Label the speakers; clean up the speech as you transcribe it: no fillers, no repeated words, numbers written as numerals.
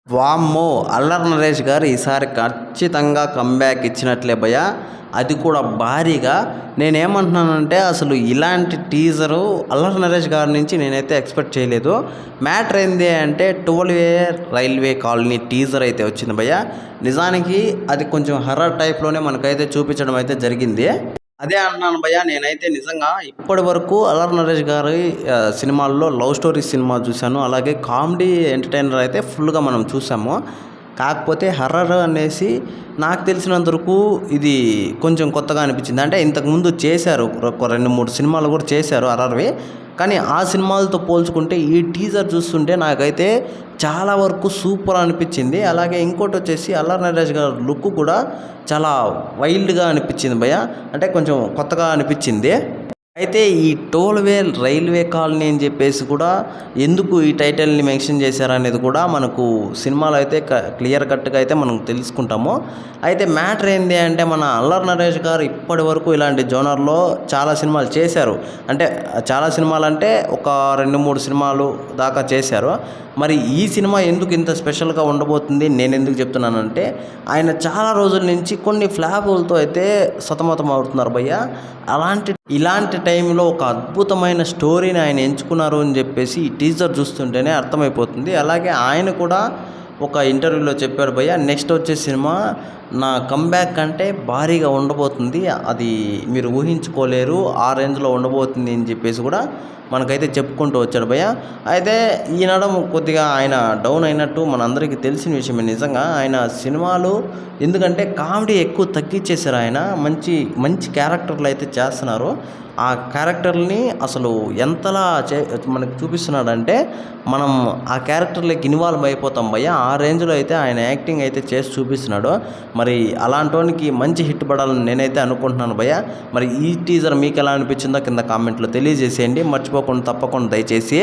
Speaker 1: వామ్మో! 'అల్లరి నరేష్' గారు ఈసారి ఖచ్చితంగా కమ్‌బ్యాక్ ఇచ్చినట్లే భయ్యా. అది కూడా భారీగా. నేనేమంటున్నానంటే అసలు ఇలాంటి టీజరు 'అల్లరి నరేష్' గారి నుంచి నేనైతే ఎక్స్‌పెక్ట్ చేయలేదు. మ్యాటర్ ఏంది అంటే 12 రైల్వే కాలనీ టీజర్ అయితే వచ్చింది భయ్యా. నిజానికి అది కొంచెం హర్రర్ టైప్‌లోనే మనకైతే చూపించడం అయితే జరిగింది. అదే అంటున్నాను భయ్యా. నేనైతే నిజంగా ఇప్పటి వరకు 'అల్లరి నరేష్' గారి సినిమాల్లో లవ్ స్టోరీ సినిమా చూశాను. అలాగే కామెడీ ఎంటర్‌టైనర్ అయితే ఫుల్‌గా మనం చూసాము. కాకపోతే హర్రర్ అనేసి నాకు తెలిసినంత వరకు ఇది కొంచెం కొత్తగా అనిపించింది. అంటే ఇంతకుముందు చేశారు. ఒక 2, 3 సినిమాలు కూడా చేశారు హర్రర్‌వి. కానీ ఆ సినిమాలతో పోల్చుకుంటే ఈ టీజర్ చూస్తుంటే నాకైతే చాలా వరకు సూపర్ అనిపించింది. అలాగే ఇంకోటొచ్చేసి 'అల్లరి నరేష్' గారి లుక్ కూడా చాలా వైల్డ్‌గా అనిపించింది భయ్యా. అంటే కొంచెం కొత్తగా అనిపించింది. అయితే ఈ టోల్‌వే రైల్వే కాలనీ అని చెప్పేసి కూడా ఎందుకు ఈ టైటిల్‌ని మెన్షన్ చేశారనేది కూడా మనకు సినిమాలో అయితే క్లియర్ కట్‌గా అయితే మనం తెలుసుకుంటాము. అయితే మ్యాటర్ ఏంది అంటే మన 'అల్లరి నరేష్' గారు ఇప్పటి వరకు ఇలాంటి జోనర్‌లో చాలా సినిమాలు చేశారు. అంటే చాలా సినిమాలంటే ఒక 2, 3 సినిమాలు దాకా చేశారు. మరి ఈ సినిమా ఎందుకు ఇంత స్పెషల్‌గా ఉండబోతుంది నేనెందుకు చెప్తున్నానంటే ఆయన చాలా రోజుల నుంచి కొన్ని ఫ్లాపులతో అయితే సతమతం అవుతున్నారు భయ్యా. ఇలాంటి టైంలో ఒక అద్భుతమైన స్టోరీని ఆయన ఎంచుకున్నారు అని చెప్పేసి ఈ టీజర్ చూస్తుంటేనే అర్థమైపోతుంది. అలాగే ఆయన కూడా ఒక ఇంటర్వ్యూలో చెప్పాడు భయ్యా, నెక్స్ట్ వచ్చే సినిమా నా కమ్‌బ్యాక్ అంటే భారీగా ఉండబోతుంది. అది మీరు ఊహించుకోలేరు. ఆ రేంజ్‌లో ఉండబోతుంది అని చెప్పేసి కూడా మనకైతే చెప్పుకుంటూ వచ్చాడు భయ్యా. అయితే ఈ నడుమ కొద్దిగా ఆయన డౌన్ అయినట్టు మనందరికీ తెలిసిన విషయమే. నిజంగా ఆయన సినిమాలు ఎందుకంటే కామెడీ ఎక్కువ తగ్గించేశారు ఆయన. మంచి మంచి క్యారెక్టర్లు అయితే చేస్తున్నారు. ఆ క్యారెక్టర్‌ని అసలు ఎంతలా మనకు చూపిస్తున్నాడంటే మనం ఆ క్యారెక్టర్‌లోకి ఇన్వాల్వ్ అయిపోతాం భయ్యా. ఆ రేంజ్‌లో అయితే ఆయన యాక్టింగ్ అయితే చేసి చూపిస్తున్నాడు. మరి అలాంటోనికి మంచి హిట్ పడాలని నేనైతే అనుకుంటున్నాను భయ్యా. మరి ఈ టీజర్ మీకెలా అనిపించిందో కింద కామెంట్‌లో తెలియజేసేయండి. మర్చిపోకుండా తప్పకుండా దయచేసి